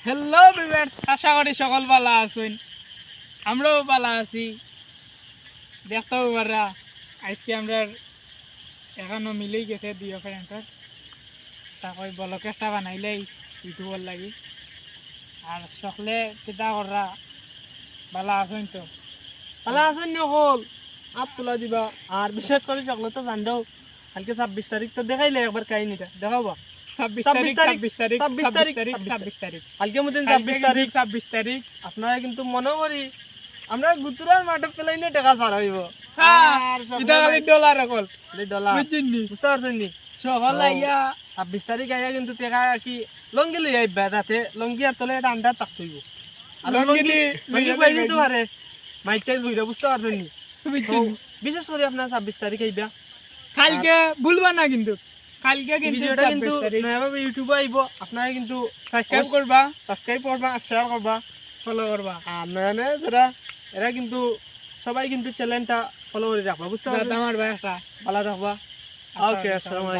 Hello viewers, আশা করি সকল ভালো আছেন। আমরাও ভালো আছি। দেখতে পারা আজকে আমরা এখনো মিলেই গেছে দুই ফ্রেন্ডের তাকে ব্লগ একটা বানাইলেই ইউটিউবের লাগি। আর সকলে চিন্তা করা ভালো আছেন তো? ভালো আছেন নকল আপ তোলা দিবা। আর বিশেষ করে সকলে তো জানদাও কালকে 26 তারিখ তো দেখাইলে একবার কাহিনীটা দেখাবা। 26 তারিখ কালকে মতন 26 তারিখ আপনারা কিন্তু মনে করি আমরা গুতুরার মাঠে পেলাই না টাকা ছাড়া হইব। এটা খালি ডলার কল ডলার বুঝছেননি? বুঝতে পারছেন নি? সকল আইয়া 26 তারিখ আইয়া কিন্তু টাকা কি লঙ্গি লই আইবা, যাতে লঙ্গি আর তলে এটা আন্ডার থাকতে হইব। আর লঙ্গি পাই দিতে পারে মাইকটাই বুঝা, বুঝতে পারছেন নি? বিশেষ করে আপনার 26 তারিখ আইবা। কালকে ভুলবা না কিন্তু, কালকে কিন্তু ভিডিওটা কিন্তু নয়াভাবে ইউটিউবে আইব। আপনারা কিন্তু সাবস্ক্রাইব করবা আর শেয়ার করবা, ফলো করবা। আর নয়নে যারা এরা কিন্তু সবাই কিন্তু চ্যানেলটা ফলো করে রাখবা, বুঝতে পারছেন? আমার ভাই একটা ভালো থাকবা। ওকে, আসসালামু আলাইকুম।